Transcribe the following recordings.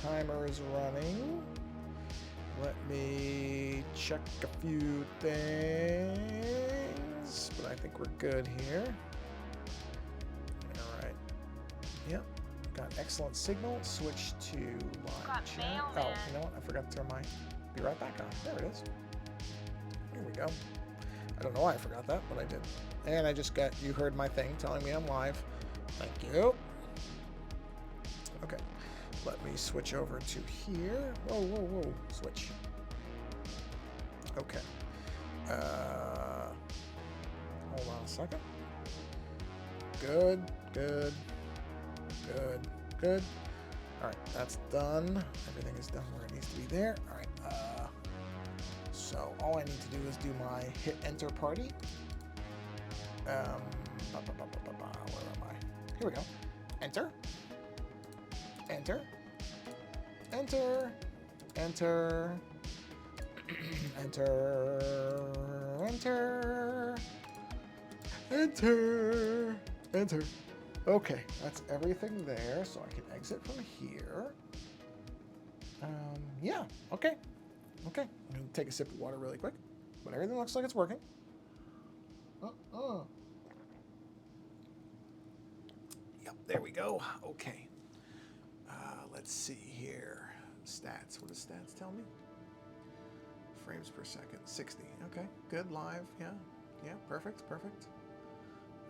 timer is running. Let me check a few things, but I think we're good here. All right. Yep. Got excellent signal. Switch to live chat. Oh, you know what? I forgot to turn my be right back on. There it is. Here we go. I don't know why I forgot that, but I did. And I just got, you heard my thing telling me I'm live. Thank you. Okay. Let me switch over to here. Whoa, whoa, whoa. Switch. Okay. Hold on a second. Good, good, good, good. All right, that's done. Everything is done where it needs to be there. All right. So all I need to do is do my hit enter party. Where am I? Here we go. Enter. Enter. Enter. Enter. Enter. Enter. Enter. Enter. Okay, that's everything there, so I can exit from here. Yeah, okay. Okay, I'm going to take a sip of water really quick, but everything looks like it's working. Yep, there we go. Okay. Let's see here. Stats. What does stats tell me? Frames per second. 60. Okay, good. Live. Yeah. Yeah, perfect. Perfect.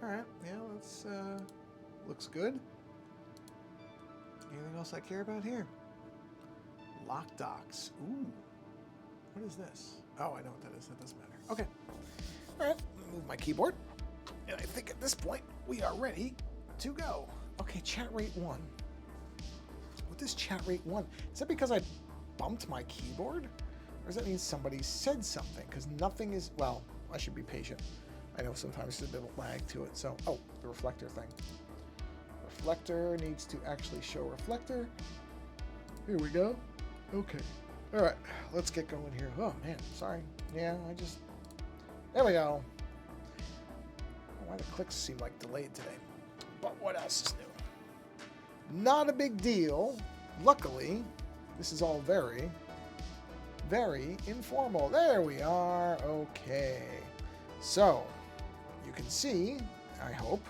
All right. Yeah, that's, looks good. Anything else I care about here? Lock docks. Ooh. What is this? Oh, I know what that is. That doesn't matter. Okay. All right. Move my keyboard. And I think at this point, we are ready to go. Okay, chat rate 1. What is chat rate 1? Is that because I bumped my keyboard? Or does that mean somebody said something? Because nothing is... Well, I should be patient. I know sometimes there's a bit of lag to it. So, oh, the reflector thing. Reflector needs to actually show reflector. Here we go. Okay. All right, let's get going here. Oh, man, sorry. Yeah, there we go. Why the clicks seem like delayed today. But what else is new? Not a big deal. Luckily, this is all very, very informal. There we are. Okay. So, you can see, I hope,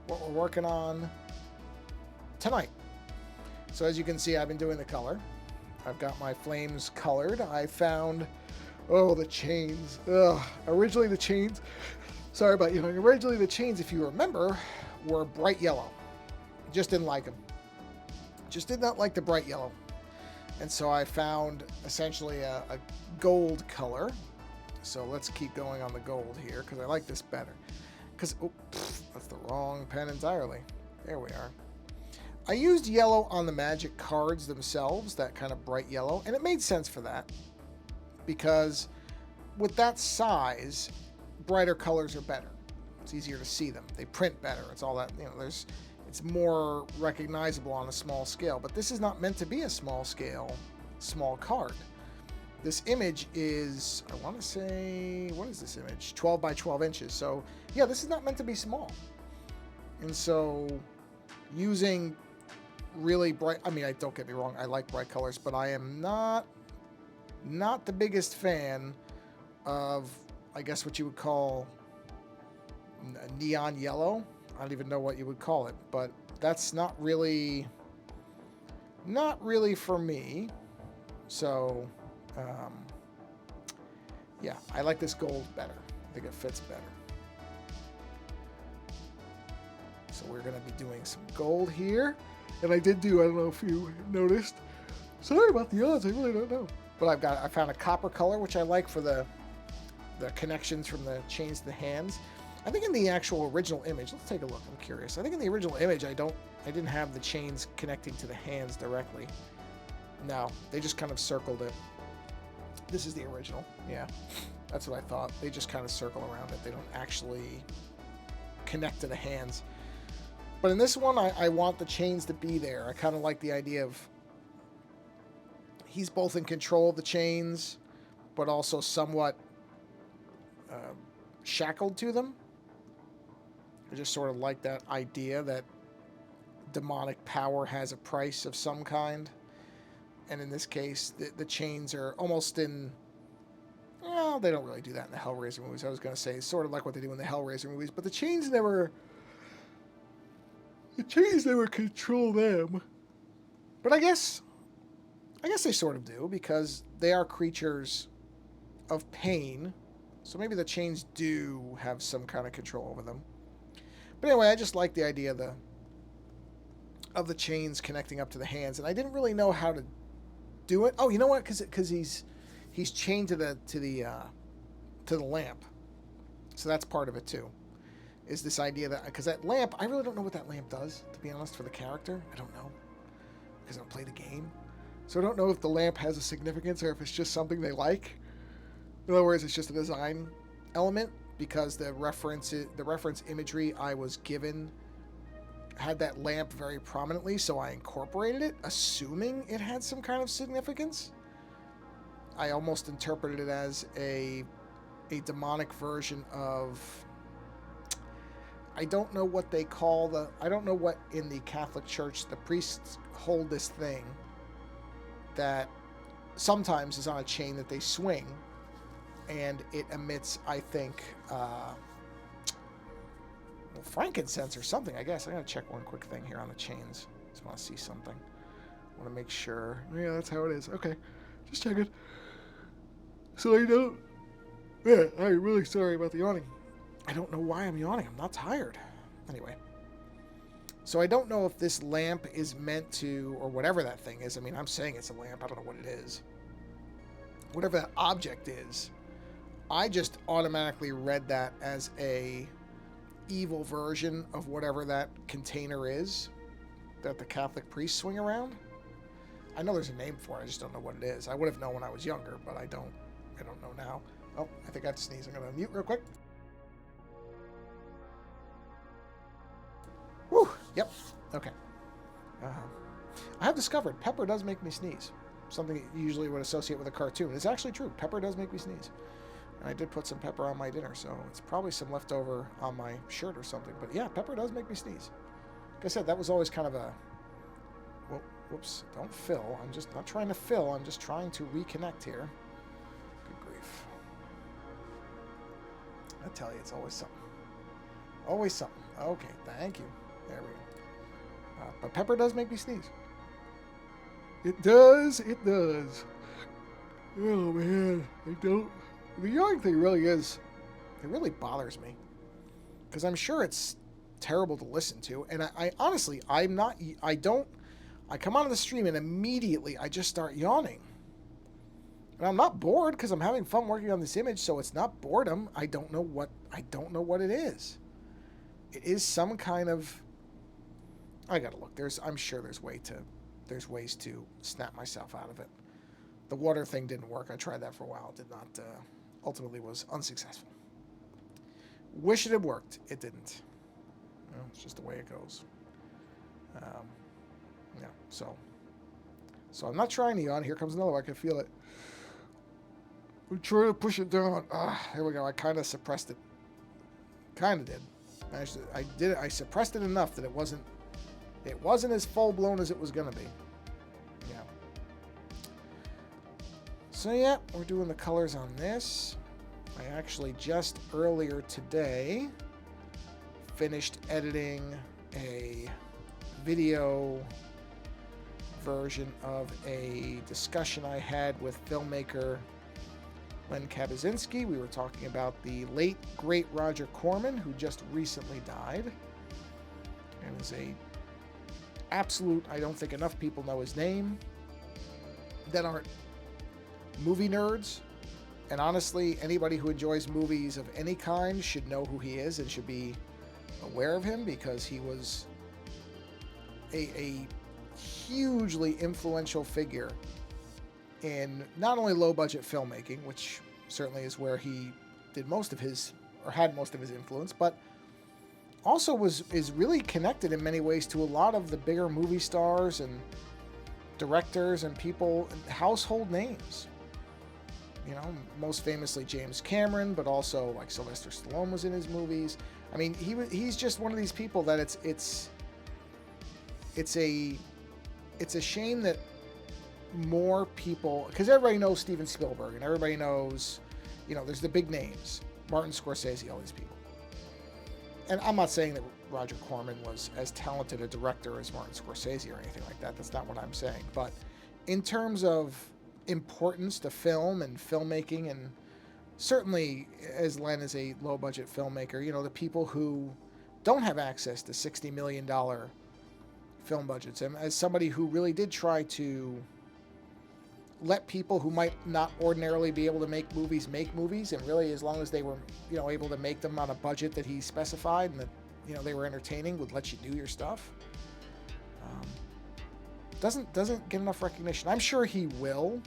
what we're working on tonight. So as you can see, I've been doing the color. I've got my flames colored. I found, oh, the chains. Ugh. Originally the chains, sorry about you. Originally the chains, if you remember, were bright yellow. Just didn't like them. Just did not like the bright yellow. And so I found essentially a gold color. So let's keep going on the gold here because I like this better. Because, oh, that's the wrong pen entirely. There we are. I used yellow on the magic cards themselves, that kind of bright yellow, and it made sense for that because with that size, brighter colors are better. It's easier to see them. They print better. It's all that, it's more recognizable on a small scale, but this is not meant to be a small scale, small card. This image is, I want to say, what is this image? 12 by 12 inches. So yeah, this is not meant to be small. And so using really bright, I mean, don't get me wrong, I like bright colors, but I am not the biggest fan of, I guess what you would call neon yellow. I don't even know what you would call it, but that's not really for me. So, yeah, I like this gold better. I think it fits better. So we're going to be doing some gold here. And I did do, I don't know if you noticed. Sorry about the odds, I really don't know. But I found a copper color, which I like for the connections from the chains to the hands. I think in the actual original image, let's take a look, I'm curious. I think in the original image, I didn't have the chains connecting to the hands directly. No, they just kind of circled it. This is the original, yeah. That's what I thought. They just kind of circle around it. They don't actually connect to the hands. But in this one, I want the chains to be there. I kind of like the idea of he's both in control of the chains, but also somewhat shackled to them. I just sort of like that idea that demonic power has a price of some kind. And in this case, the chains are almost in... Well, they don't really do that in the Hellraiser movies. I was going to say sort of like what they do in the Hellraiser movies, but the chains never control them. But I guess they sort of do, because they are creatures of pain. So maybe the chains do have some kind of control over them. But anyway, I just like the idea of the chains connecting up to the hands, and I didn't really know how to do it. Oh, you know what? Because he's chained to the lamp, so that's part of it too. Is this idea that, because that lamp, I really don't know what that lamp does, to be honest, for the character. I don't know, because I don't play the game, so I don't know if the lamp has a significance or if it's just something they like. In other words, it's just a design element, because the reference imagery I was given had that lamp very prominently, so I incorporated it, assuming it had some kind of significance. I almost interpreted it as a demonic version of... I don't know what they call I don't know what in the Catholic Church the priests hold this thing that sometimes is on a chain that they swing, and it emits, I think, frankincense or something, I guess. I gotta check one quick thing here on the chains. Just want to see something. Want to make sure. Yeah, that's how it is. Okay, just checking. So I don't... Yeah, I'm really sorry about the yawning. I don't know why I'm yawning. I'm not tired. Anyway. So I don't know if this lamp is meant to, or whatever that thing is. I mean, I'm saying it's a lamp. I don't know what it is. Whatever that object is, I just automatically read that as a evil version of whatever that container is that the Catholic priests swing around. I know there's a name for it. I just don't know what it is. I would have known when I was younger, but I don't know now. Oh, I think I have to sneeze. I'm going to mute real quick. Whew. Yep. Okay. I have discovered pepper does make me sneeze. Something you usually would associate with a cartoon. It's actually true. Pepper does make me sneeze. And I did put some pepper on my dinner, so it's probably some leftover on my shirt or something. But yeah, pepper does make me sneeze. Like I said, that was always kind of a... Whoops. Don't fill. I'm just not trying to fill. I'm just trying to reconnect here. Good grief. I tell you, it's always something. Always something. Okay, thank you. There we go. But pepper does make me sneeze. It does. It does. Oh, man. I don't... The yawning thing really is... It really bothers me. Because I'm sure it's terrible to listen to. And I honestly, I'm not... I come onto the stream and immediately I just start yawning. And I'm not bored because I'm having fun working on this image, so it's not boredom. I don't know what it is. It is some kind of... I gotta look. I'm sure there's ways to snap myself out of it. The water thing didn't work. I tried that for a while. It did not, ultimately was unsuccessful. Wish it had worked. It didn't. You know, it's just the way it goes. Yeah, so I'm not trying to yawn. Here comes another one. I can feel it. I'm trying to push it down. Here we go. I kind of suppressed it. Kind of did. I did it. I suppressed it enough that it wasn't as full-blown as it was going to be. Yeah. So, yeah, we're doing the colors on this. I actually just earlier today finished editing a video version of a discussion I had with filmmaker Len Kabaczynski. We were talking about the late, great Roger Corman, who just recently died. And is a absolute, I don't think enough people know his name that aren't movie nerds. And honestly, anybody who enjoys movies of any kind should know who he is and should be aware of him, because he was a hugely influential figure in not only low-budget filmmaking, which certainly is where he did most of his, or had most of his influence, but also is really connected in many ways to a lot of the bigger movie stars and directors and people, household names. You know, most famously James Cameron, but also like Sylvester Stallone was in his movies. I mean, he's just one of these people that it's a shame that more people, because everybody knows Steven Spielberg and everybody knows, there's the big names, Martin Scorsese, all these people. And I'm not saying that Roger Corman was as talented a director as Martin Scorsese or anything like that. That's not what I'm saying. But in terms of importance to film and filmmaking, and certainly as Len is a low-budget filmmaker, the people who don't have access to $60 million film budgets, and as somebody who really did try to let people who might not ordinarily be able to make movies, and really as long as they were, able to make them on a budget that he specified and that, they were entertaining, would let you do your stuff. Doesn't get enough recognition. I'm sure he will.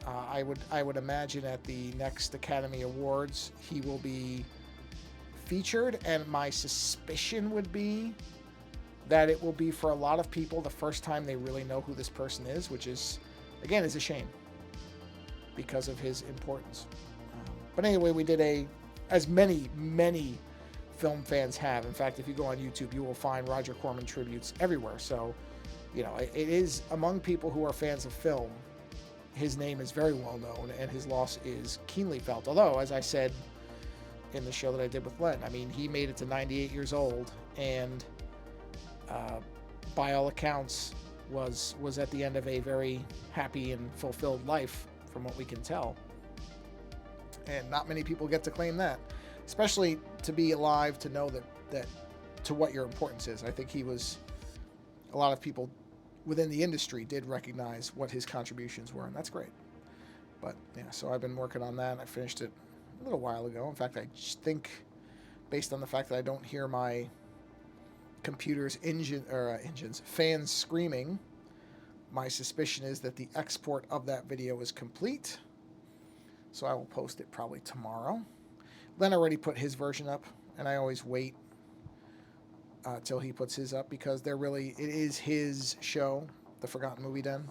I would imagine at the next Academy Awards he will be featured, and my suspicion would be that it will be for a lot of people the first time they really know who this person is, which is, again, is a shame because of his importance. But anyway, we did as many film fans have. In fact, if you go on YouTube, you will find Roger Corman tributes everywhere. So, it is among people who are fans of film. His name is very well known, and his loss is keenly felt. Although, as I said in the show that I did with Len, I mean, he made it to 98 years old, and by all accounts, was at the end of a very happy and fulfilled life, from what we can tell. And not many people get to claim that, especially to be alive, to know that to what your importance is. I think a lot of people within the industry did recognize what his contributions were, and that's great. But yeah, so I've been working on that. I finished it a little while ago. In fact, I think, based on the fact that I don't hear my computer's fans screaming, my suspicion is that the export of that video is complete. So I will post it probably tomorrow. Len already put his version up, and I always wait till he puts his up, because it is his show, The Forgotten Movie Den.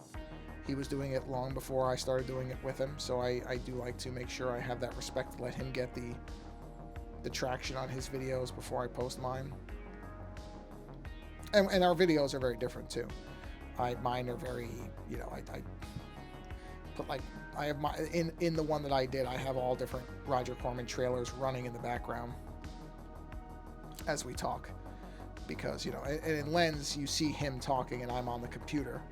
He was doing it long before I started doing it with him, so I do like to make sure I have that respect to let him get the traction on his videos before I post mine. And our videos are very different too. Mine are very, I put I have in the one that I did, I have all different Roger Corman trailers running in the background as we talk, because and in Lens you see him talking and I'm on the computer,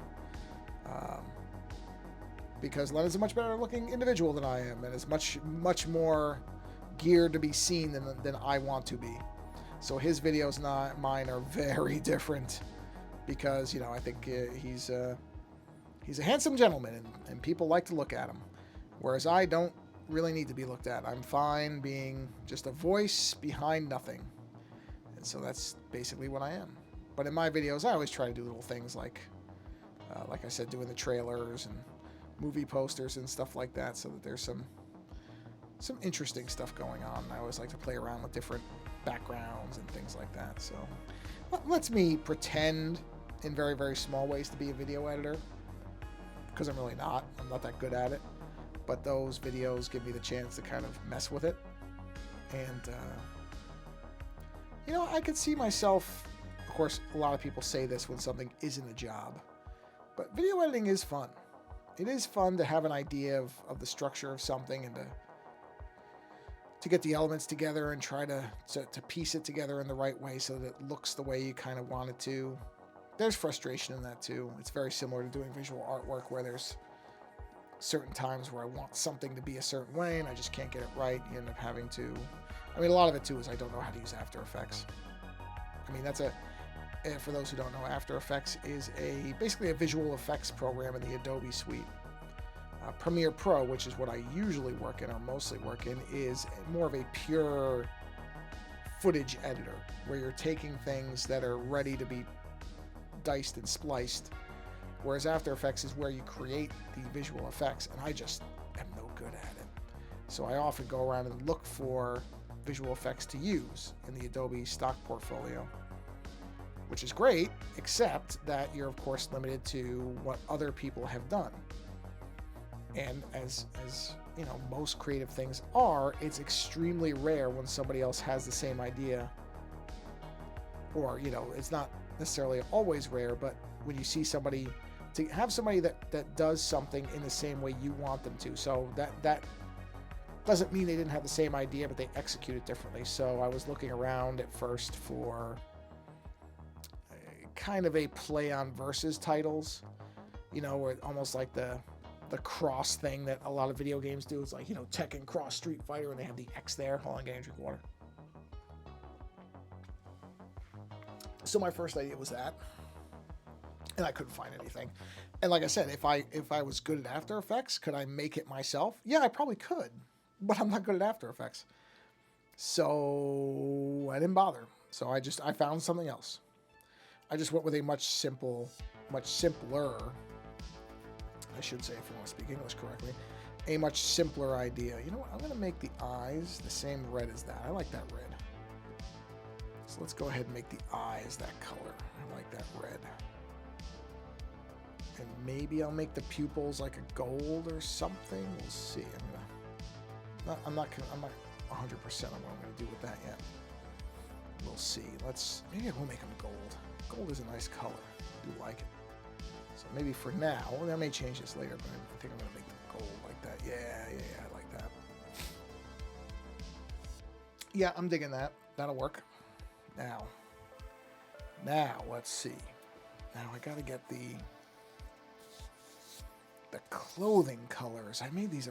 because Len is a much better looking individual than I am, and is much more geared to be seen than I want to be. So his videos, mine, are very different, because I think he's a handsome gentleman, and people like to look at him, whereas I don't really need to be looked at. I'm fine being just a voice behind nothing, and so that's basically what I am. But in my videos, I always try to do little things like I said, doing the trailers and movie posters and stuff like that, so that there's some interesting stuff going on. I always like to play around with different backgrounds and things like that. So lets me pretend in very, very small ways to be a video editor, because I'm not that good at it. But those videos give me the chance to kind of mess with it. And I could see myself, of course, a lot of people say this when something isn't a job, but video editing is fun. It is fun to have an idea of the structure of something, and to get the elements together and try to piece it together in the right way so that it looks the way you kind of want it to. There's frustration in that too. It's very similar to doing visual artwork, where there's certain times where I want something to be a certain way and I just can't get it right. You end up having to, a lot of it too is I don't know how to use After Effects. For those who don't know, After Effects is basically a visual effects program in the Adobe suite. Premiere Pro, which is what I usually work in, or mostly work in, is more of a pure footage editor, where you're taking things that are ready to be diced and spliced, whereas After Effects is where you create the visual effects, and I just am no good at it. So I often go around and look for visual effects to use in the Adobe stock portfolio, which is great, except that you're of course limited to what other people have done. And as most creative things are, it's extremely rare when somebody else has the same idea, or it's not necessarily always rare, but when you see somebody to have somebody that does something in the same way you want them to. So that doesn't mean they didn't have the same idea, but they execute it differently. So I was looking around at first for kind of a play on versus titles, you know, where almost like the cross thing that a lot of video games do. It's like, you know, Tekken cross Street Fighter, and they have the X there. Hold on, getting a drink of water. So my first idea was that, and I couldn't find anything. And like I said, if I was good at After Effects, could I make it myself? Yeah, I probably could, but I'm not good at After Effects. So I didn't bother. So I found something else. I just went with a much simpler, I should say, if you want to speak English correctly, a much simpler idea. You know what? I'm going to make the eyes the same red as that. I like that red. So let's go ahead and make the eyes that color. I like that red. And maybe I'll make the pupils like a gold or something. We'll see. I'm not 100% on what I'm going to do with that yet. We'll see. Maybe I will make them gold. Gold is a nice color. I do like it. So maybe for now, I may change this later, but I think I'm going to make them gold like that. Yeah, I like that. Yeah, I'm digging that. That'll work. Now, let's see. Now I got to get the clothing colors. I made these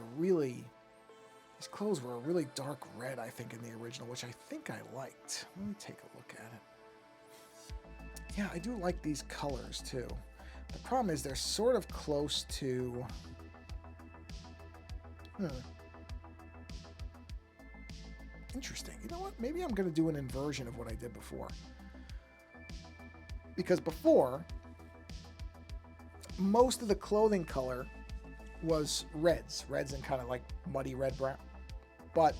clothes were a really dark red, I think, in the original, which I think I liked. Let me take a look at it. Yeah, I do like these colors, too. The problem is they're sort of close to... Interesting. You know what? Maybe I'm going to do an inversion of what I did before. Because before, most of the clothing color was reds and kind of like muddy red brown. But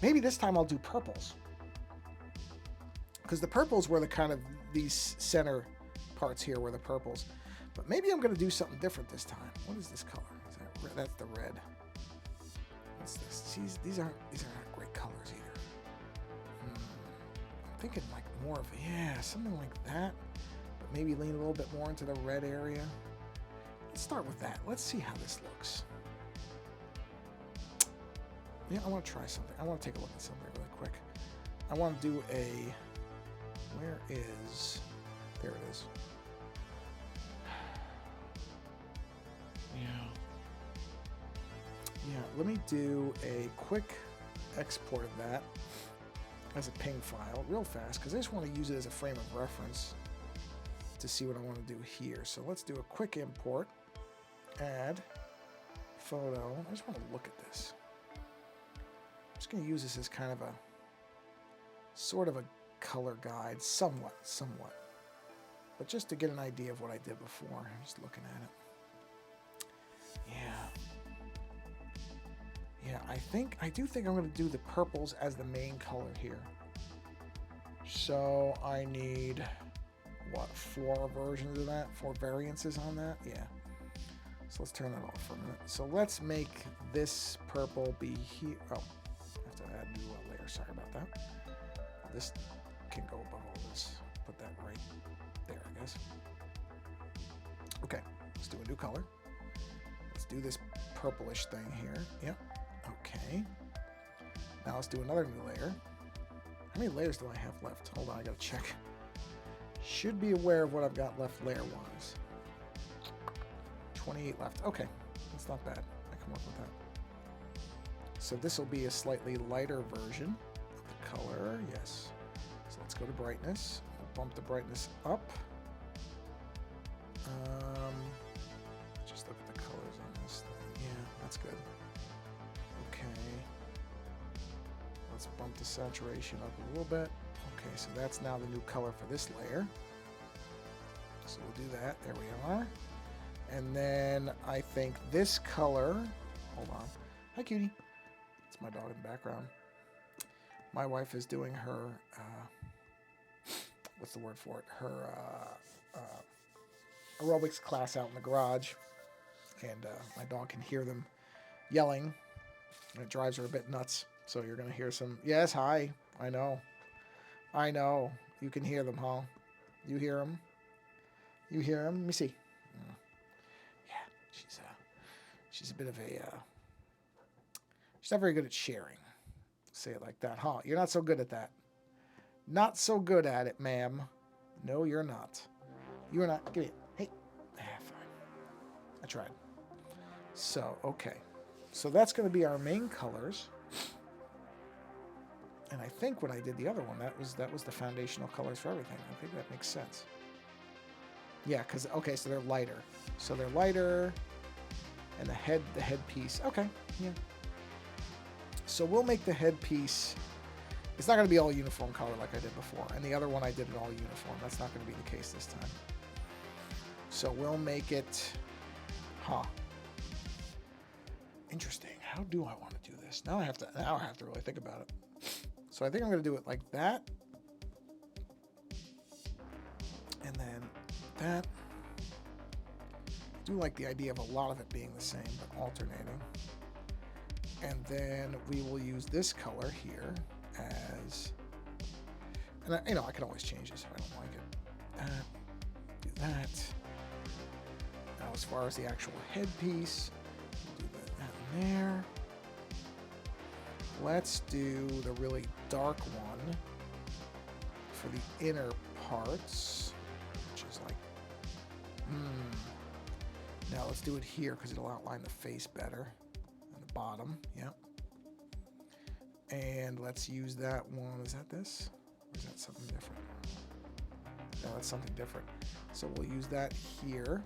maybe this time I'll do purples. Because the purples were the kind of these center parts here were the purples. But maybe I'm going to do something different this time. What is this color? Is that red? That's the red. What's this? These aren't great colors either. I'm thinking like more of, something like that. But maybe lean a little bit more into the red area. Let's start with that. Let's see how this looks. Yeah, I want to try something. I want to take a look at something really quick. I want to do where is... There it is. Yeah, let me do a quick export of that as a ping file real fast, because I just want to use it as a frame of reference to see what I want to do here. So let's do a quick import, add, photo. I just want to look at this. I'm just going to use this as kind of a sort of a color guide, somewhat. But just to get an idea of what I did before. I'm just looking at it. Yeah, I do think I'm going to do the purples as the main color here. So I need, 4 versions of that? 4 variances on that? Yeah. So let's turn that off for a minute. So let's make this purple be here. Oh, I have to add a new layer. Sorry about that. This can go above all this. Put that right there, I guess. Okay, let's do a new color. Let's do this purplish thing here. Yep. Okay. Now let's do another new layer. How many layers do I have left? Hold on, I gotta check. Should be aware of what I've got left layer-wise. 28 left. Okay, that's not bad. I can work with that. So this will be a slightly lighter version of the color. Yes. So let's go to brightness. We'll bump the brightness up. Just look at the colors on this thing. Yeah, that's good. Okay. Let's bump the saturation up a little bit. Okay, so that's now the new color for this layer. So we'll do that. There we are. And then I think this color, hold on. Hi, cutie. It's my dog in the background. My wife is doing her, what's the word for it? Her aerobics class out in the garage. And my dog can hear them yelling. And it drives her a bit nuts. So you're going to hear some, yes, hi. I know. You can hear them, huh? You hear them? You hear them? Let me see. She's a bit of a she's not very good at sharing. Say it like that, huh? You're not so good at that. Not so good at it, ma'am. No, you're not. You're not. Give me it. Hey. Fine. I tried. So, okay. So that's going to be our main colors. And I think when I did the other one, that was the foundational colors for everything. I think that makes sense. Yeah, because, okay, so they're lighter. So they're lighter. And the headpiece. Okay, yeah. So we'll make the headpiece. It's not going to be all uniform color like I did before. And the other one I did it all uniform. That's not going to be the case this time. So we'll make it... Huh. Interesting. How do I want to do this? Now I have to really think about it. So I think I'm going to do it like that. And then that. I do like the idea of a lot of it being the same, but alternating. And then we will use this color here as, and I can always change this if I don't like it. Do that. Now as far as the actual headpiece, we'll do that in there. Let's do the really dark one for the inner parts, which is like, Now let's do it here because it'll outline the face better. On the bottom, yeah. And let's use that one. Is that this? Or is that something different? No, that's something different. So we'll use that here.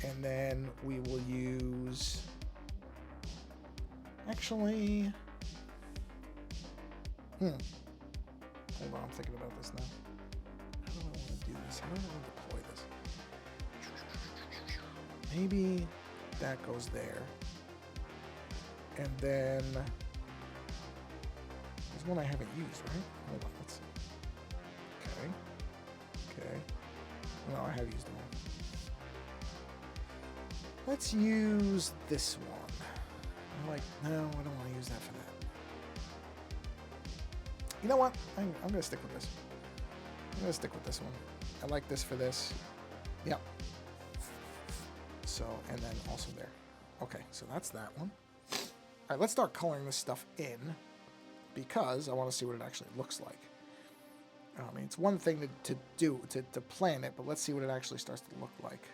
And then we will use... Actually... Hold on, I'm thinking about this now. How do I want to do this? How do I want to deploy this? Maybe that goes there. And then... There's one I haven't used, right? Hold on, let's see. Okay. No, I have used one. Let's use this one. No, I don't want to use that for that. You know what? I'm going to stick with this. I'm going to stick with this one. I like this for this. Yep. So, and then also there. Okay, so that's that one. All right, let's start coloring this stuff in because I want to see what it actually looks like. I mean, it's one thing to plan it, but let's see what it actually starts to look like.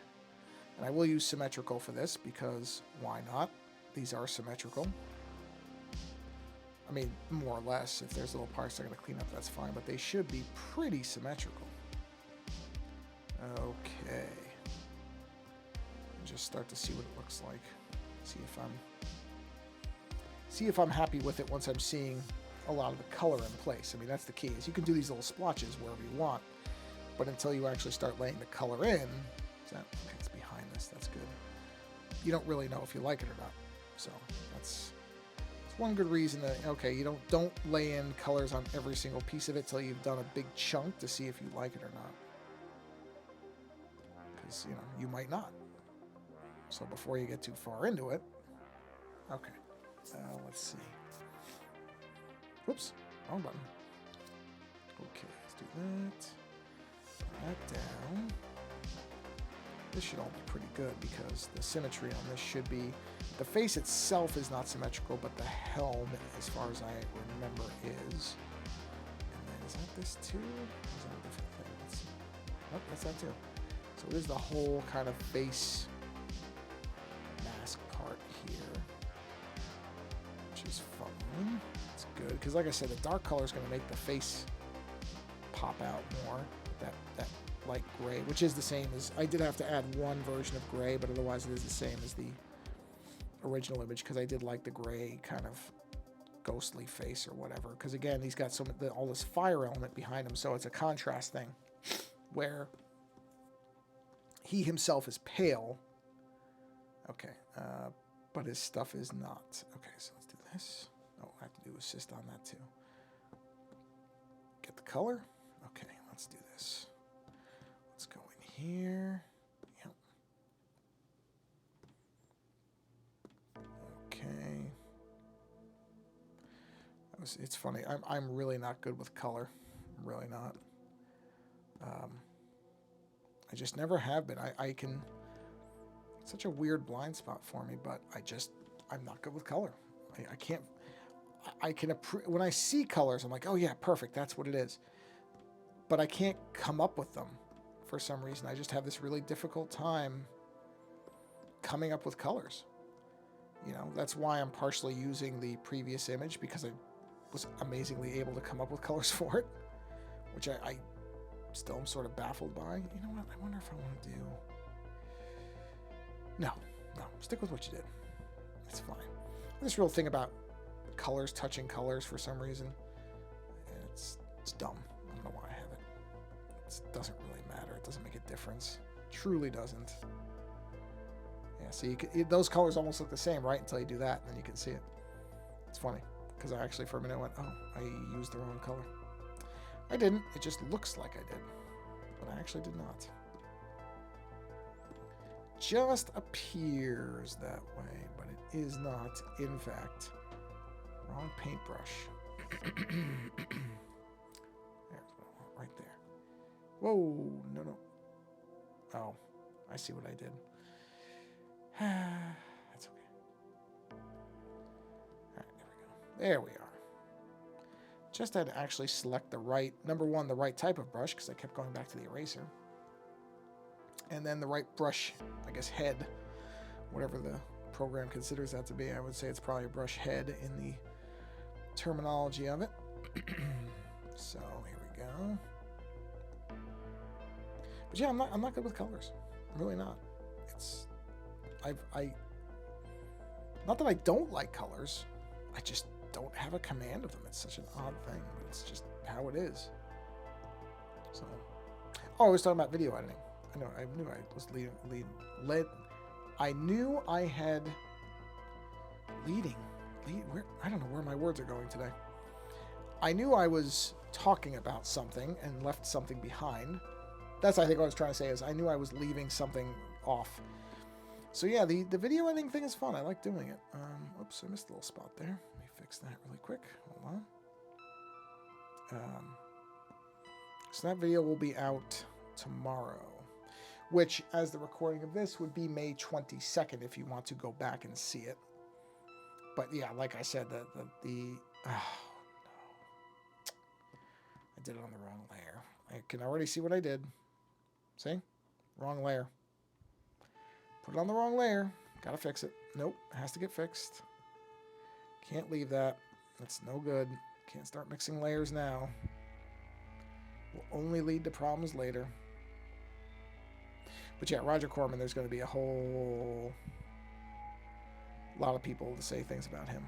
And I will use symmetrical for this because why not? These are symmetrical. I mean, more or less. If there's little parts they're going to clean up, that's fine. But they should be pretty symmetrical. Okay. Just start to see what it looks like. See if I'm happy with it once I'm seeing a lot of the color in place. I mean, that's the key. Is you can do these little splotches wherever you want, but until you actually start laying the color in, okay, it's behind this. That's good. You don't really know if you like it or not. So that's one good reason that, okay, you don't lay in colors on every single piece of it till you've done a big chunk to see if you like it or not. Because, you might not. So before you get too far into it, okay, let's see. Whoops, wrong button. Okay, let's do that. Put that down. This should all be pretty good because the symmetry on this should be... The face itself is not symmetrical, but the helm, as far as I remember, is. And then is that this too? Or is that a different thing? Let's see. Oh, that's that too. So it is the whole kind of face mask part here, which is fun. It's good because, like I said, the dark color is going to make the face pop out more. That light gray, which is the same as, I did have to add one version of gray, but otherwise it is the same as the original image because I did like the gray kind of ghostly face or whatever. Because again, he's got all this fire element behind him, so it's a contrast thing where he himself is pale. Okay, but his stuff is not. Okay, so let's do this. Oh, I have to do assist on that too. Get the color. Okay, let's do this. Let's go in here. Yep. Okay. It's funny. I'm really not good with color. I'm really not. I just never have been. I can. Such a weird blind spot for me, but I'm not good with color. I can't, I can, when I see colors, I'm like, oh yeah, perfect, that's what it is. But I can't come up with them for some reason. I just have this really difficult time coming up with colors. You know, that's why I'm partially using the previous image, because I was amazingly able to come up with colors for it, which I still am sort of baffled by. You know what? I wonder if I want to do... No, stick with what you did. It's fine. This real thing about colors touching colors for some reason, it's dumb. I don't know why I have it. It doesn't really matter. It doesn't make a difference. It truly doesn't. Yeah, see, those colors almost look the same, right? Until you do that, and then you can see it. It's funny, because I actually for a minute went, oh, I used the wrong color. I didn't. It just looks like I did. But I actually did not. Just appears that way, but it is not, in fact. Wrong paintbrush. There's what I want right there. Whoa, no. Oh, I see what I did. That's okay. All right, there we are. Just had to actually select the right, number one, the right type of brush, because I kept going back to the eraser. And then the right brush, I guess head, whatever the program considers that to be. I would say it's probably a brush head in the terminology of it. So here we go. But yeah, I'm not good with colors. I'm really not. Not that I don't like colors. I just don't have a command of them. It's such an odd thing, but it's just how it is. So, oh, I was talking about video editing. I knew I was I knew I had I don't know where my words are going today. I knew I was talking about something and left something behind. That's, I think, what I was trying to say is I knew I was leaving something off. So yeah, the video editing thing is fun. I like doing it. Oops, I missed a little spot there. Let me fix that really quick. Hold on. So that video will be out tomorrow, which, as the recording of this, would be May 22nd if you want to go back and see it. But yeah, like I said, oh no, I did it on the wrong layer. I can already see what I did. See? Wrong layer. Put it on the wrong layer. Gotta fix it. Nope, it has to get fixed. Can't leave that. That's no good. Can't start mixing layers now. Will only lead to problems later. But yeah, Roger Corman, there's going to be a whole lot of people to say things about him.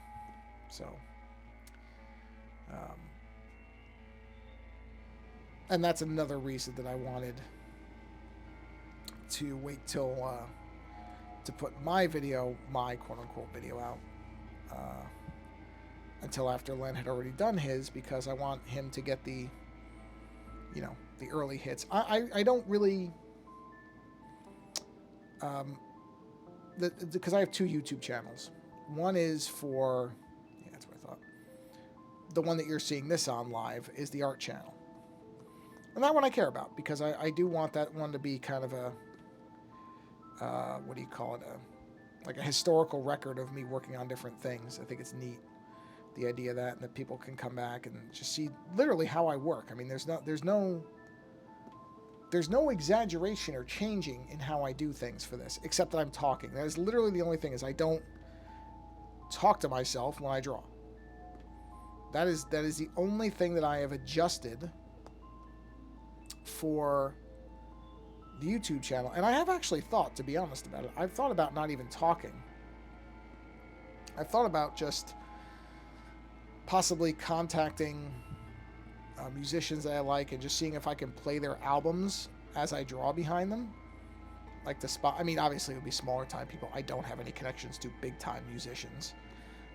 So, and that's another reason that I wanted to wait till to put my quote-unquote video out until after Len had already done his, because I want him to get the early hits. I don't really... because I have two YouTube channels. One is for, yeah, that's what I thought. The one that you're seeing this on live is the art channel. And that one I care about, because I do want that one to be kind of a, what do you call it? Like a historical record of me working on different things. I think it's neat, the idea of that, and that people can come back and just see literally how I work. I mean, there's no exaggeration or changing in how I do things for this, except that I'm talking. That is literally the only thing, is I don't talk to myself when I draw. That is the only thing that I have adjusted for the YouTube channel. And I have actually thought, to be honest about it, I've thought about not even talking. I've thought about just possibly contacting musicians that I like and just seeing if I can play their albums as I draw behind them. Like the spot, I mean, obviously it would be smaller time people. I don't have any connections to big time musicians,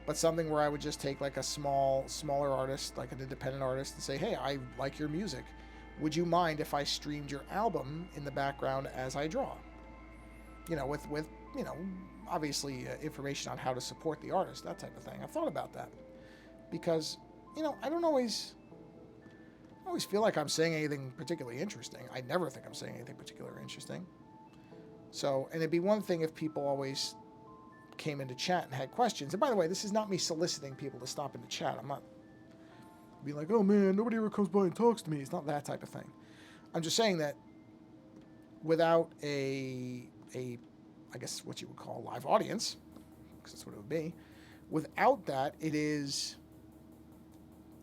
but something where I would just take like a smaller artist, like an independent artist, and say, hey, I like your music. Would you mind if I streamed your album in the background as I draw? You know, with you know, obviously information on how to support the artist, that type of thing. I've thought about that because, you know, I don't always feel like I'm saying anything particularly interesting. I never think I'm saying anything particularly interesting. So, and it'd be one thing if people always came into chat and had questions. And by the way, this is not me soliciting people to stop into chat. I'm not being like, oh man, nobody ever comes by and talks to me. It's not that type of thing. I'm just saying that without a I guess what you would call a live audience, because that's what it would be, without that, it is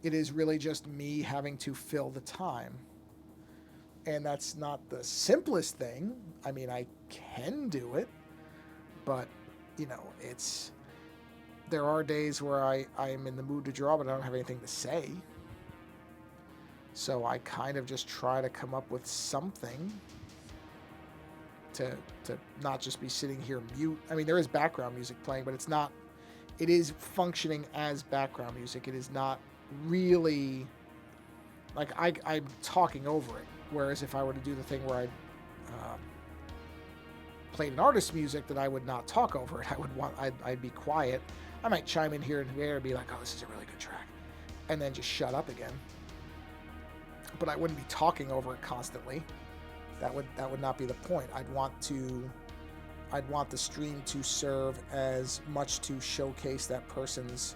really just me having to fill the time. And that's not the simplest thing. I mean, I can do it, but, you know, there are days where I'm in the mood to draw, but I don't have anything to say. So I kind of just try to come up with something to not just be sitting here mute. I mean, there is background music playing, but it is functioning as background music. It is not really, like, I'm talking over it. Whereas if I were to do the thing where I played an artist's music, that I would not talk over it. I'd be quiet. I might chime in here and there and be like, oh, this is a really good track, and then just shut up again. But I wouldn't be talking over it constantly. That would not be the point. I'd want the stream to serve as much to showcase that person's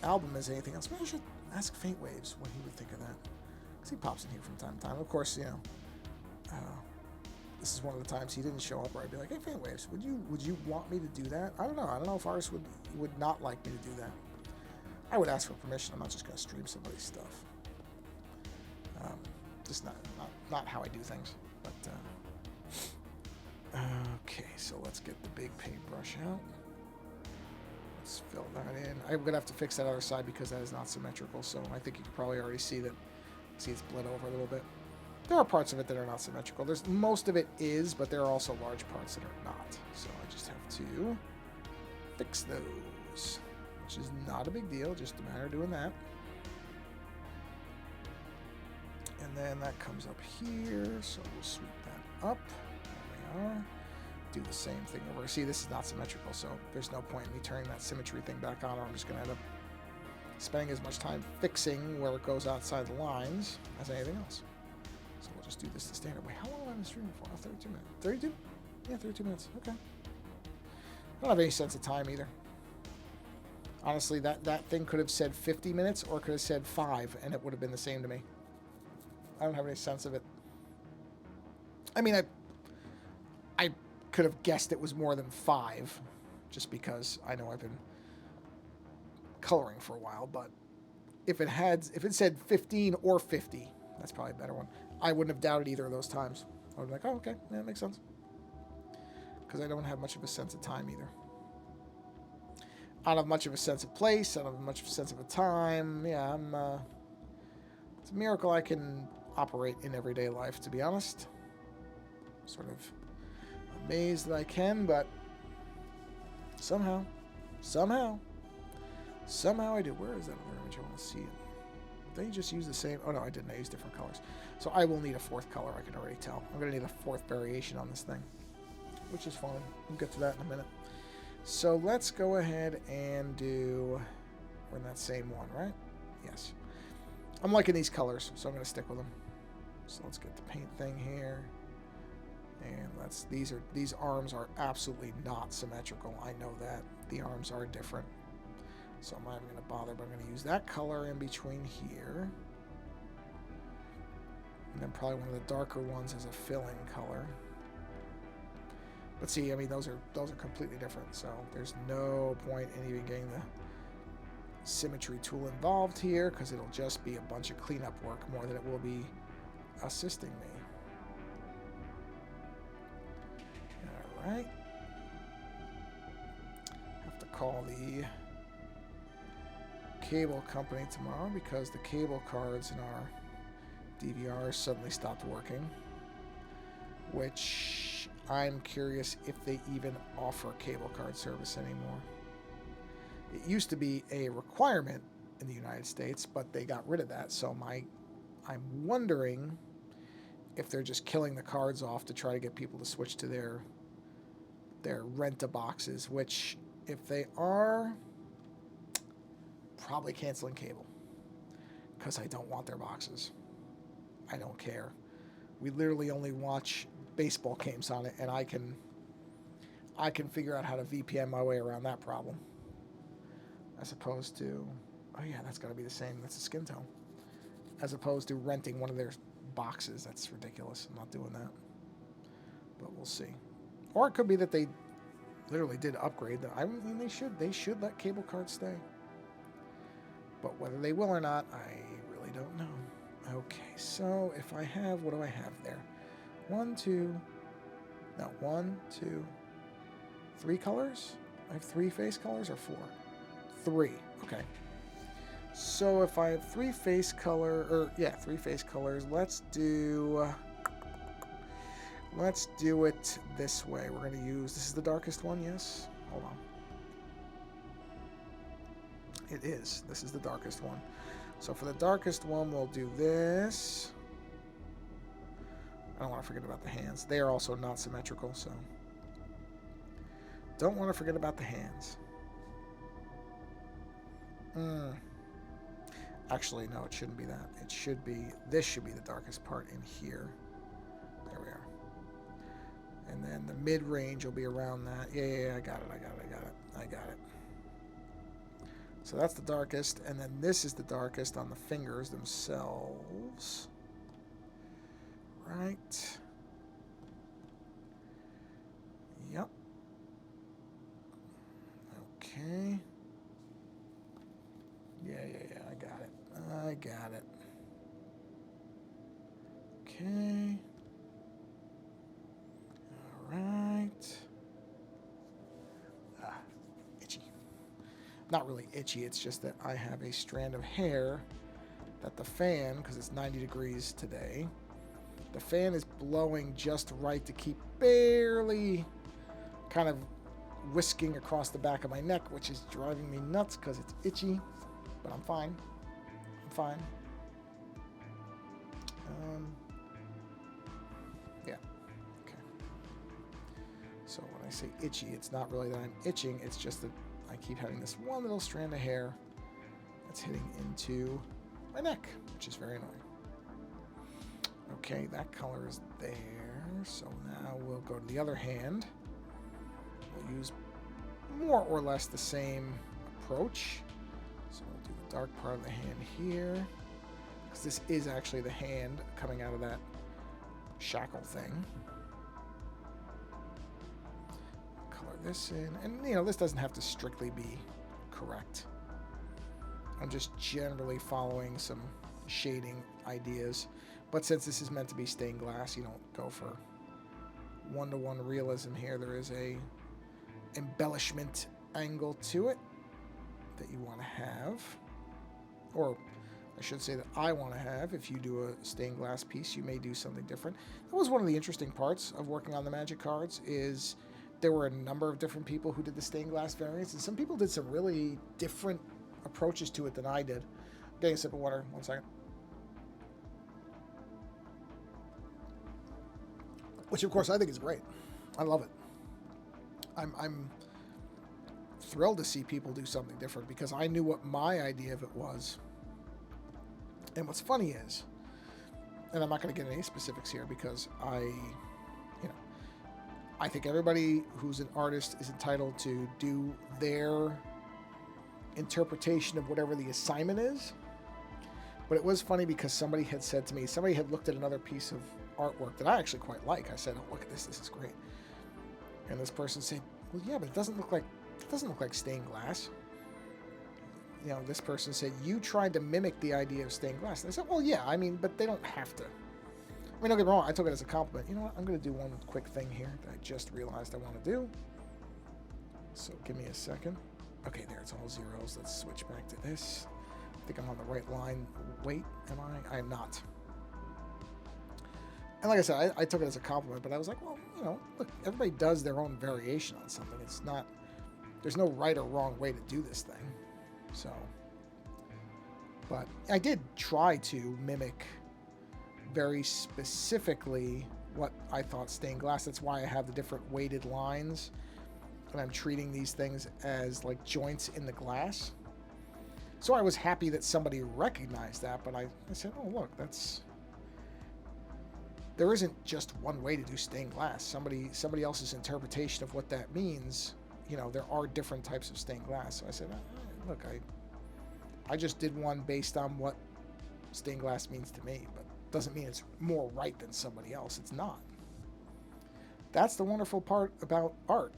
album as anything else. Maybe I should ask Faint Waves what he would think of that, because he pops in here from time to time. Of course, you know, this is one of the times he didn't show up where I'd be like, hey, Faint Waves, would you want me to do that? I don't know if artists would not like me to do that. I would ask for permission. I'm not just going to stream somebody's stuff. Just not how I do things. But okay, so let's get the big paintbrush out. Let's fill that in. I'm gonna have to fix that other side because that is not symmetrical. So I think you can probably already see that. See, it's bled over a little bit. There are parts of it that are not symmetrical. Most of it is, but there are also large parts that are not. So I just have to fix those, which is not a big deal. Just a matter of doing that. And then that comes up here, so we'll sweep that up. There we are. Do the same thing over. See, this is not symmetrical, so there's no point in me turning that symmetry thing back on, or I'm just going to end up spending as much time fixing where it goes outside the lines as anything else. So we'll just do this the standard way. How long have I been streaming for? Oh, 32 minutes. 32? Yeah, 32 minutes. Okay. I don't have any sense of time either. Honestly, that thing could have said 50 minutes or could have said 5, and it would have been the same to me. I don't have any sense of it. I mean, I could have guessed it was more than 5, just because I know I've been coloring for a while. But if it said 15 or 50, that's probably a better one. I wouldn't have doubted either of those times. I would be like, oh, okay, yeah, that makes sense. Because I don't have much of a sense of time either. I don't have much of a sense of place. I don't have much of a sense of a time. Yeah, it's a miracle I can operate in everyday life, to be honest. Sort of amazed that I can, but somehow I do. Where is that other image? I want to see it. Did they just use the same? Oh no, I didn't. I used different colors. So I will need a 4th color, I can already tell. I'm going to need a 4th variation on this thing, which is fine. We'll get to that in a minute. So let's go ahead and do... We're in that same one, right? Yes. I'm liking these colors, so I'm going to stick with them. So let's get the paint thing here. And these arms are absolutely not symmetrical. I know that. The arms are different. So I'm not even going to bother, but I'm going to use that color in between here. And then probably one of the darker ones as a fill-in color. But see, I mean, those are completely different. So there's no point in even getting the symmetry tool involved here, because it'll just be a bunch of cleanup work more than it will be assisting me. All right. Have to call the cable company tomorrow because the cable cards in our DVR suddenly stopped working, which I'm curious if they even offer cable card service anymore. It used to be a requirement in the United States, but they got rid of that. So I'm wondering if they're just killing the cards off to try to get people to switch to their rent-a-boxes, which, if they are, probably canceling cable, because I don't want their boxes. I don't care. We literally only watch baseball games on it, and I can figure out how to VPN my way around that problem. As opposed to, oh yeah, that's got to be the same. That's a skin tone. As opposed to renting one of their boxes. That's ridiculous. I'm not doing that. But we'll see. Or it could be that they literally did upgrade them. I mean, they should let cable cards stay. But whether they will or not, I really don't know. Okay, so if I have, what do I have there? 1, 2, 3 colors? I have 3 face colors or 4? 3, okay. So if I have 3 face colors, let's do it this way. We're going to use, this is the darkest one, yes? Hold on. It is. This is the darkest one. So for the darkest one, we'll do this. I don't want to forget about the hands. They are also not symmetrical, so don't want to forget about the hands. Actually, no, it shouldn't be that. It should be, this should be the darkest part in here. There we are. And then the mid-range will be around that. Yeah, I got it. So that's the darkest, and then this is the darkest on the fingers themselves. Right. Yep. Okay. Yeah, I got it. Okay. All right. Itchy. Not really itchy, it's just that I have a strand of hair that the fan, because it's 90 degrees today, the fan is blowing just right to keep barely kind of whisking across the back of my neck, which is driving me nuts because it's itchy, but I'm fine. Yeah. Okay. So when I say itchy, it's not really that I'm itching, it's just that I keep having this one little strand of hair that's hitting into my neck, which is very annoying. Okay, that color is there. So now we'll go to the other hand. We'll use more or less the same approach. So we'll do the dark part of the hand here, because this is actually the hand coming out of that shackle thing. Color this in, and you know, this doesn't have to strictly be correct. I'm just generally following some shading ideas. But since this is meant to be stained glass, you don't go for one-to-one realism here. There is a embellishment angle to it that you want to have. Or I should say that I want to have. If you do a stained glass piece, you may do something different. That was one of the interesting parts of working on the Magic cards, is there were a number of different people who did the stained glass variants, and some people did some really different approaches to it than I did. I'm getting a sip of water, 1 second. Which, of course, I think is great. I love it. I'm thrilled to see people do something different, because I knew what my idea of it was. And what's funny is, and I'm not going to get any specifics here because I think everybody who's an artist is entitled to do their interpretation of whatever the assignment is. But it was funny because somebody had said to me, somebody had looked at another piece of artwork that I actually quite like. I said, "Oh, look at this! This is great." And this person said, "Well, yeah, but it doesn't look like stained glass." You know, this person said, "You tried to mimic the idea of stained glass." And I said, "Well, yeah, I mean, but they don't have to." I mean, don't get me wrong. I took it as a compliment. You know what? I'm going to do one quick thing here that I just realized I want to do. So give me a second. Okay, there. It's all zeros. Let's switch back to this. I think I'm on the right line. Wait, am I? I am not. And like I said, I took it as a compliment, but I was like, well, you know, look, everybody does their own variation on something. It's not, there's no right or wrong way to do this thing. So, but I did try to mimic very specifically what I thought stained glass. That's why I have the different weighted lines, and I'm treating these things as like joints in the glass. So I was happy that somebody recognized that, but I said, oh, look, that's there isn't just one way to do stained glass. Somebody else's interpretation of what that means, there are different types of stained glass. So I said, look, I just did one based on what stained glass means to me, but doesn't mean it's more right than somebody else. It's not. That's the wonderful part about art,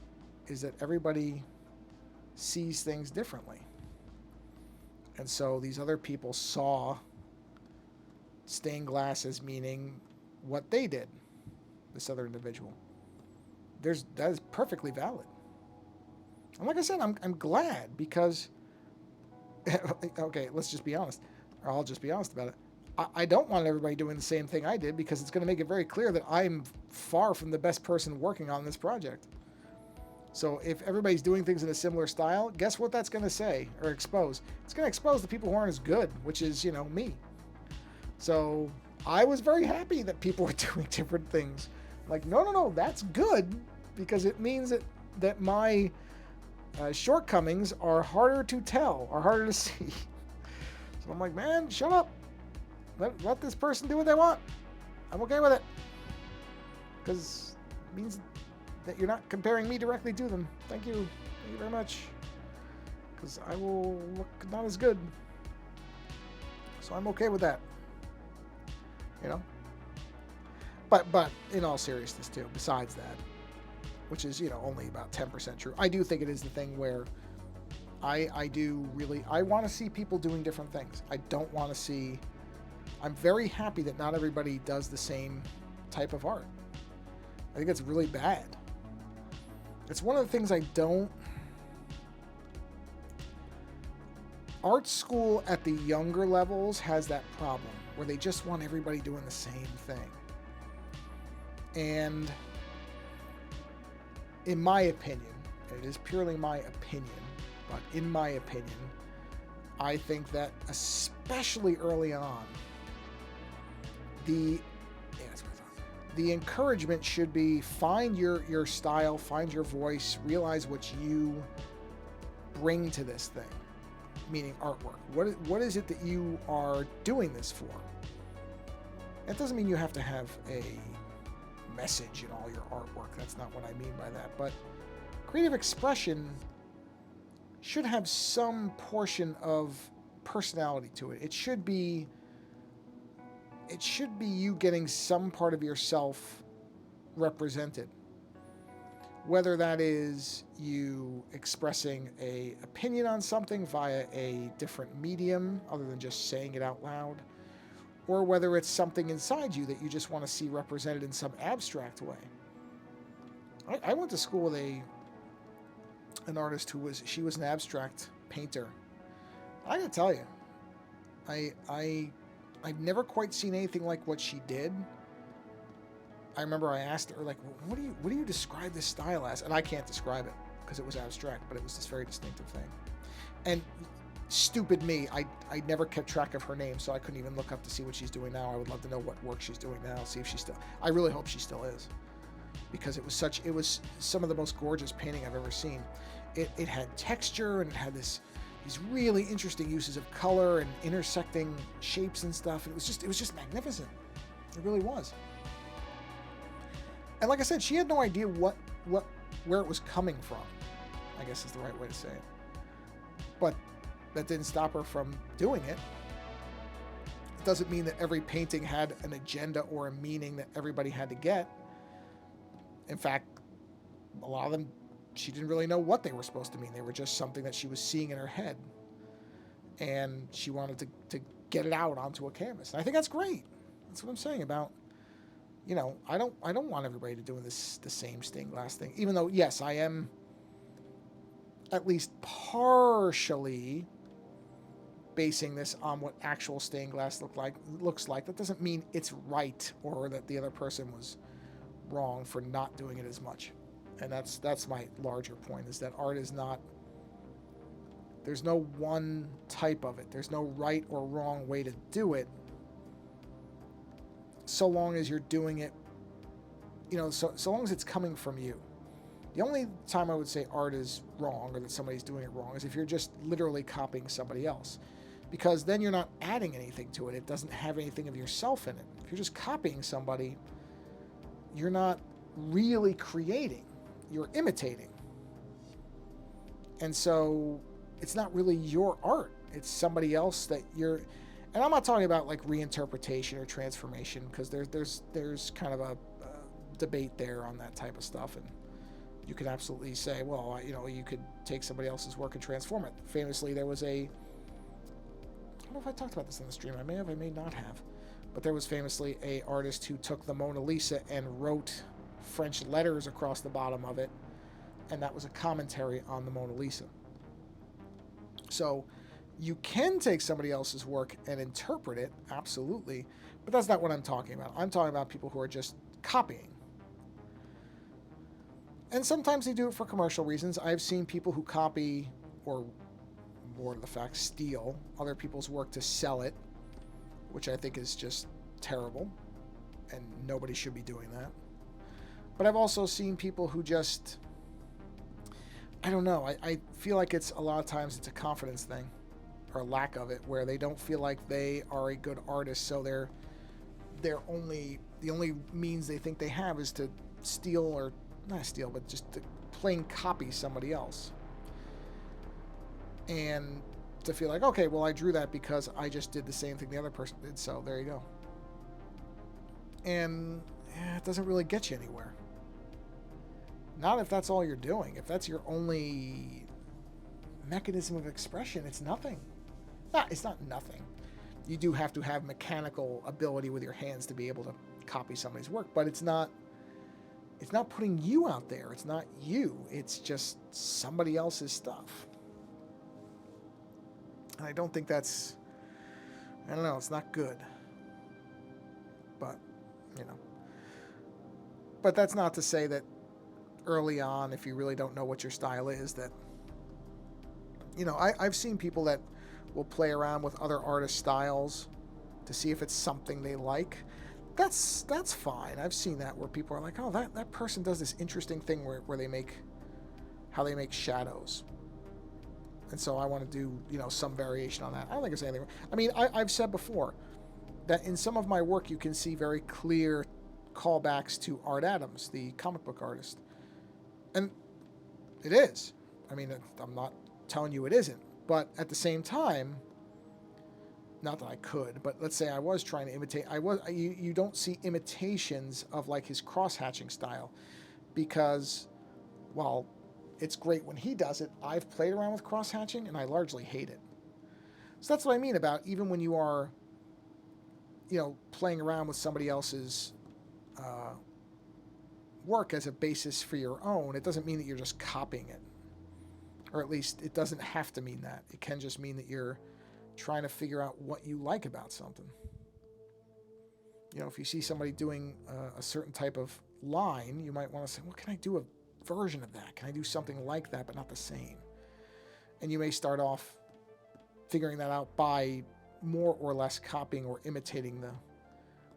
is that everybody sees things differently. And so these other people saw stained glass as meaning what they did, this other individual. That is perfectly valid. And like I said, I'm glad, because okay, let's just be honest, or I'll just be honest about it. I don't want everybody doing the same thing I did, because it's going to make it very clear that I'm far from the best person working on this project. So if everybody's doing things in a similar style, guess what that's going to say or expose? It's going to expose the people who aren't as good, which is, me. So I was very happy that people were doing different things. Like, no, that's good, because it means that my shortcomings are harder to tell, are harder to see. So I'm like, man, shut up. Let this person do what they want. I'm okay with it, because it means that you're not comparing me directly to them. Thank you very much, because I will look not as good. So I'm okay with that. But in all seriousness too, besides that, which is only about 10% true, I do think it is the thing where I want to see people doing different things. I don't want to see. I'm very happy that not everybody does the same type of art. I think it's really bad. It's one of the things I don't. Art school at the younger levels has that problem where they just want everybody doing the same thing. And in my opinion, and it is purely my opinion, but in my opinion, I think that especially early on, the encouragement should be find your style, find your voice, realize what you bring to this thing, meaning artwork. What is it that you are doing this for? That doesn't mean you have to have a message in all your artwork. That's not what I mean by that. But creative expression should have some portion of personality to it. It should be you getting some part of yourself represented. Whether that is you expressing an opinion on something via a different medium other than just saying it out loud, or whether it's something inside you that you just want to see represented in some abstract way. I went to school with an artist who was an abstract painter. I gotta tell you, I've never quite seen anything like what she did. I remember I asked her, like, what do you describe this style as? And I can't describe it because it was abstract, but it was this very distinctive thing. And stupid me, I never kept track of her name, so I couldn't even look up to see what she's doing now. I would love to know what work she's doing now, see if she's still. I really hope she still is, because it was some of the most gorgeous painting I've ever seen. It had texture, and it had these really interesting uses of color and intersecting shapes and stuff. And it was just magnificent. It really was. And like I said, she had no idea where it was coming from, I guess is the right way to say it. But that didn't stop her from doing it. It doesn't mean that every painting had an agenda or a meaning that everybody had to get. In fact, a lot of them, she didn't really know what they were supposed to mean. They were just something that she was seeing in her head. And she wanted to get it out onto a canvas. And I think that's great. That's what I'm saying about, I don't want everybody to do the same stained glass thing. Even though, yes, I am at least partially basing this on what actual stained glass looks like. That doesn't mean it's right or that the other person was wrong for not doing it as much. And that's my larger point, is that art is not, there's no one type of it. There's no right or wrong way to do it, so long as you're doing it, so long as it's coming from you. The only time I would say art is wrong or that somebody's doing it wrong is if you're just literally copying somebody else, because then you're not adding anything to it. It doesn't have anything of yourself in it. If you're just copying somebody, you're not really creating, you're imitating. And so it's not really your art. It's somebody else that you're, and I'm not talking about like reinterpretation or transformation, because there's kind of a debate there on that type of stuff, and you could absolutely say, well, you could take somebody else's work and transform it. Famously, there was I don't know if I talked about this on the stream. I may have, I may not have, but there was famously a artist who took the Mona Lisa and wrote French letters across the bottom of it, and that was a commentary on the Mona Lisa. So you can take somebody else's work and interpret it, absolutely, but that's not what I'm talking about. I'm talking about people who are just copying. And sometimes they do it for commercial reasons. I've seen people who copy, or more to the fact, steal other people's work to sell it, which I think is just terrible, and nobody should be doing that. But I've also seen people who just, I don't know, I feel like it's a lot of times it's a confidence thing, or a lack of it, where they don't feel like they are a good artist, so the only means they think they have is to steal, or not steal, but just to plain copy somebody else. And to feel like, okay, well, I drew that because I just did the same thing the other person did, so there you go. And it doesn't really get you anywhere. Not if that's all you're doing. If that's your only mechanism of expression, it's nothing. It's not nothing. You do have to have mechanical ability with your hands to be able to copy somebody's work, but it's not putting you out there. It's not you. It's just somebody else's stuff. And I don't think that's, I don't know, it's not good. But, But that's not to say that early on, if you really don't know what your style is, that, I've seen people that will play around with other artists' styles to see if it's something they like. That's fine. I've seen that where people are like, oh, that person does this interesting thing where they make shadows. And so I want to do, some variation on that. I don't think there's anything wrong. I mean, I've said before that in some of my work you can see very clear callbacks to Art Adams, the comic book artist. And it is. I mean, I'm not telling you it isn't. But at the same time, not that I could, but let's say I was trying to imitate. You don't see imitations of like his cross-hatching style, because, well, it's great when he does it. I've played around with cross-hatching and I largely hate it. So that's what I mean about even when you are, playing around with somebody else's work as a basis for your own, it doesn't mean that you're just copying it. Or at least it doesn't have to mean that. It can just mean that you're trying to figure out what you like about something. If you see somebody doing a certain type of line, you might want to say, well, can I do a version of that? Can I do something like that but not the same? And you may start off figuring that out by more or less copying or imitating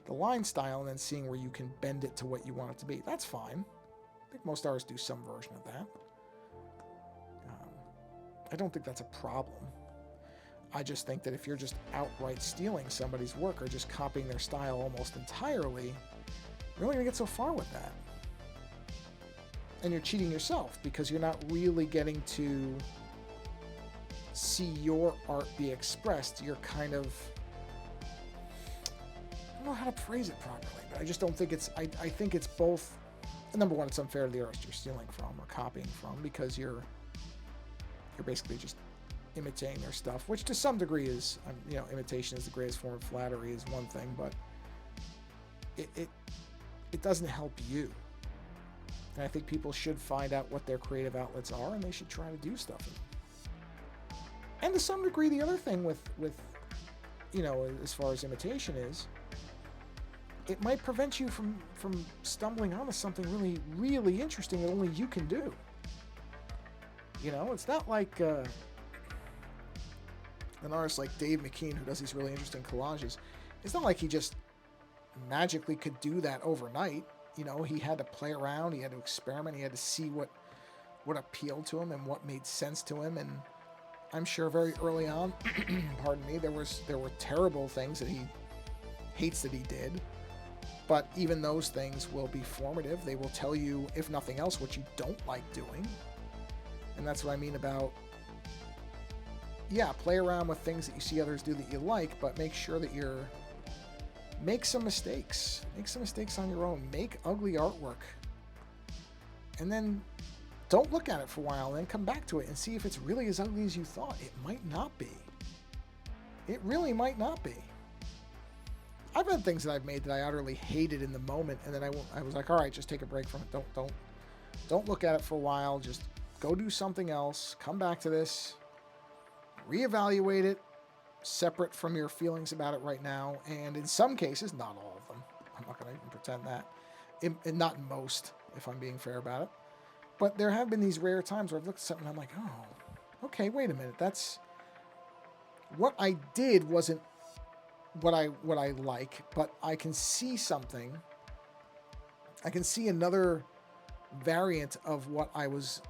the line style, and then seeing where you can bend it to what you want it to be. That's fine. I think most artists do some version of that. I don't think that's a problem. I just think that if you're just outright stealing somebody's work or just copying their style almost entirely, you're only going to get so far with that. And you're cheating yourself, because you're not really getting to see your art be expressed. You're kind of, I don't know how to phrase it properly, but I just don't think it's, I think it's both. Number one, it's unfair to the artist you're stealing from or copying from, because you're basically just imitating their stuff, which to some degree is, imitation is the greatest form of flattery is one thing, but it doesn't help you. And I think people should find out what their creative outlets are, and they should try to do stuff. And to some degree, the other thing with as far as imitation is, it might prevent you from stumbling onto something really, really interesting that only you can do. It's not like an artist like Dave McKean, who does these really interesting collages. It's not like he just magically could do that overnight. He had to play around, he had to experiment, he had to see what appealed to him and what made sense to him. And I'm sure very early on, pardon me, there were terrible things that he hates that he did. But even those things will be formative. They will tell you, if nothing else, what you don't like doing. And that's what I mean about, yeah, play around with things that you see others do that you like, but make sure that make some mistakes. Make some mistakes on your own. Make ugly artwork. And then don't look at it for a while, and then come back to it and see if it's really as ugly as you thought. It might not be. It really might not be. I've had things that I've made that I utterly hated in the moment, and then I was like, all right, just take a break from it. Don't look at it for a while. Just go do something else. Come back to this. Reevaluate it, separate from your feelings about it right now. And in some cases, not all of them. I'm not going to even pretend that. And not in most, if I'm being fair about it. But there have been these rare times where I've looked at something and I'm like, oh, okay, wait a minute. That's what I did wasn't what I like, but I can see something. I can see another variant of what I was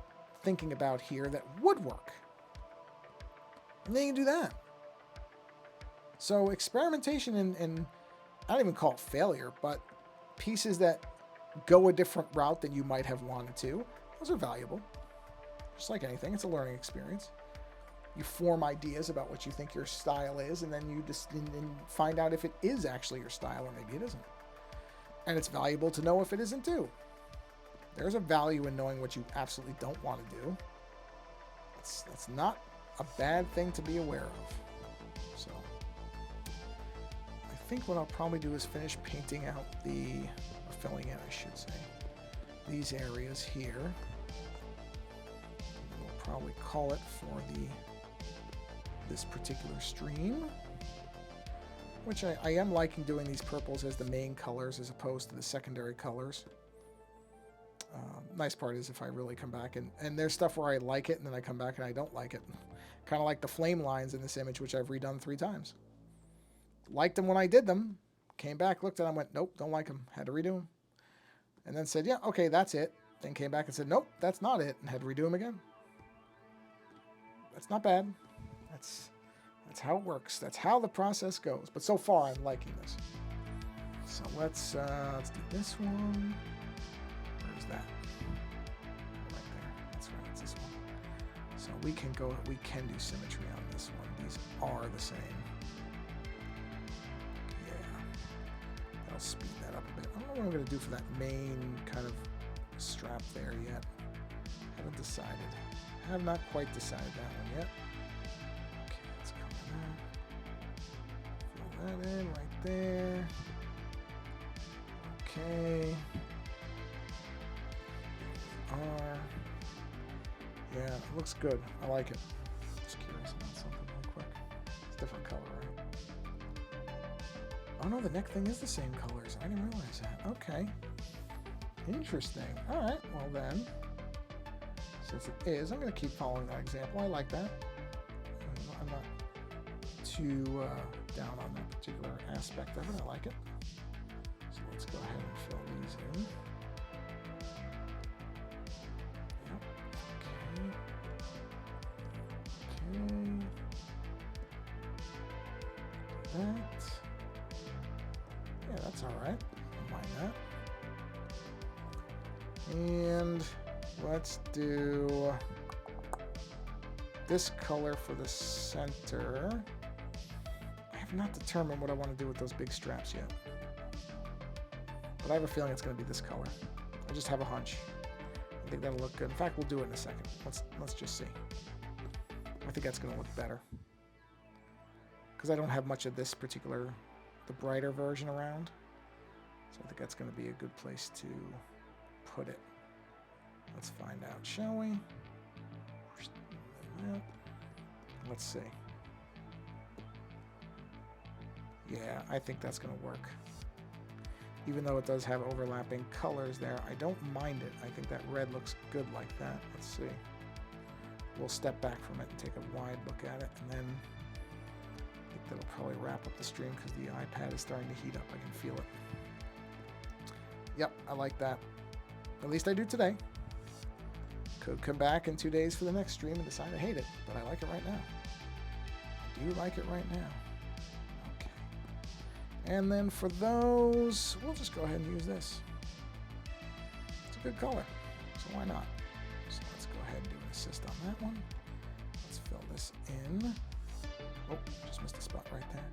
thinking about here that would work. And then you can do that. So experimentation and I don't even call it failure, but pieces that go a different route than you might have wanted to, those are valuable. Just like anything, it's a learning experience. You form ideas about what you think your style is, and then you just find out if it is actually your style or maybe it isn't. And it's valuable to know if it isn't too. There's a value in knowing what you absolutely don't want to do. That's not a bad thing to be aware of. So I think what I'll probably do is finish painting out or filling in, I should say, these areas here. We'll probably call it for this particular stream, which I am liking doing these purples as the main colors as opposed to the secondary colors. Nice part is if I really come back and there's stuff where I like it and then I come back and I don't like it. Kind of like the flame lines in this image, which I've redone 3 times. Liked them when I did them, came back, looked at them, went, nope, don't like them, had to redo them. And then said, yeah, okay, that's it. Then came back and said, nope, that's not it, and had to redo them again. That's not bad. That's how it works. That's how the process goes. But so far, I'm liking this. So let's do this one. Where's that? Right there. That's right. It's this one. So we can do symmetry on this one. These are the same. Yeah. That'll speed that up a bit. I don't know what I'm going to do for that main kind of strap there yet. Haven't decided. Have not quite decided that one yet. Fill that in right there. Okay. Yeah, it looks good. I like it. Just curious about something real quick. It's a different color, right? Oh no, the neck thing is the same colors. I didn't realize that. Okay. Interesting. Alright, well then, since it is, I'm going to keep following that example. I like that. I'm not too down on that particular aspect of it. I like it. So let's go ahead and fill these in. Yep. Okay. That. Yeah, that's all right. Don't mind that. And let's do this color for the center. I have not determined what I want to do with those big straps yet. But I have a feeling it's going to be this color. I just have a hunch. I think that'll look good. In fact, we'll do it in a second. Let's just see. I think that's going to look better. Because I don't have much of this particular, the brighter version around. So I think that's going to be a good place to put it. Let's find out, shall we? Let's see. Yeah, I think that's going to work. Even though it does have overlapping colors there, I don't mind it. I think that red looks good like that. Let's see. We'll step back from it and take a wide look at it, and then I think that'll probably wrap up the stream because the iPad is starting to heat up. I can feel it. Yep, I like that. At least I do today. Could come back in 2 days for the next stream and decide I hate it, but I like it right now. I do like it right now. Okay. And then for those, we'll just go ahead and use this. It's a good color, so why not? So let's go ahead and do an assist on that one. Let's fill this in. Oh, just missed a spot right there.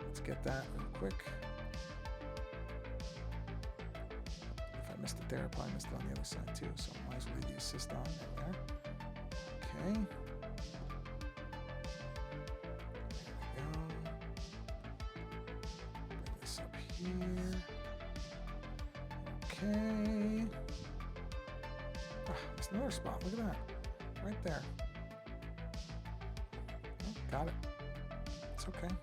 Let's get that real quick. If I missed it there, I probably missed it on the other side too, so I might as well leave the assist on there. Okay. There we go. Bring this up here. Okay. Ah, there's another spot. Look at that. Right there. Oh, got it. It's okay.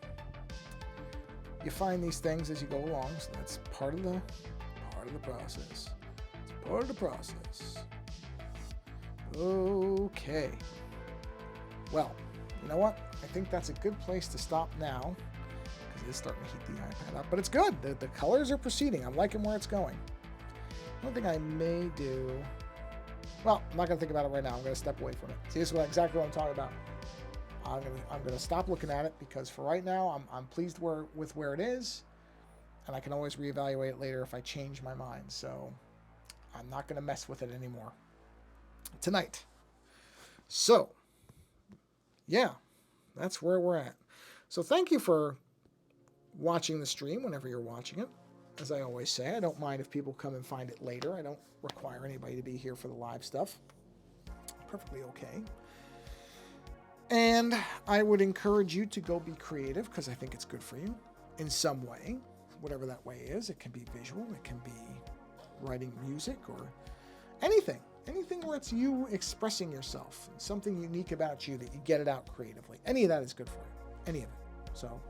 You find these things as you go along, so that's part of the process. It's part of the process. Okay. Well, you know what? I think that's a good place to stop now, because it's starting to heat the iPad up. But it's good. The colors are proceeding. I'm liking where it's going. One thing I may do... Well, I'm not going to think about it right now. I'm going to step away from it. See, this is exactly what I'm talking about. I'm going to stop looking at it, because for right now, I'm pleased with where it is. And I can always reevaluate it later if I change my mind. So I'm not going to mess with it anymore tonight. So, yeah, that's where we're at. So thank you for watching the stream whenever you're watching it. As I always say, I don't mind if people come and find it later. I don't require anybody to be here for the live stuff. Perfectly okay. And I would encourage you to go be creative, because I think it's good for you in some way. Whatever that way is. It can be visual. It can be writing music or anything. Anything where it's you expressing yourself. Something unique about you that you get it out creatively. Any of that is good for you. Any of it. So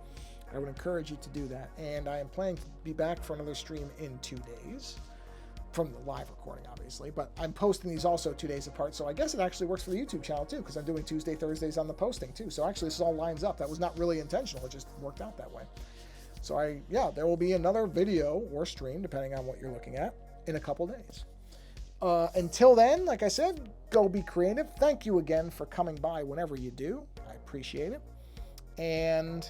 I would encourage you to do that. And I am planning to be back for another stream in 2 days. From the live recording, obviously. But I'm posting these also 2 days apart. So I guess it actually works for the YouTube channel too, because I'm doing Tuesday, Thursdays on the posting too. So actually this all lines up. That was not really intentional. It just worked out that way. So there will be another video or stream, depending on what you're looking at, in a couple days. Until then, like I said, go be creative. Thank you again for coming by whenever you do. I appreciate it. And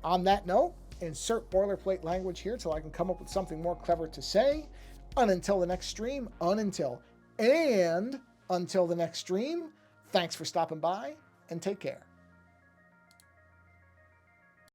on that note, insert boilerplate language here till I can come up with something more clever to say. Until the next stream, until the next stream, thanks for stopping by and take care.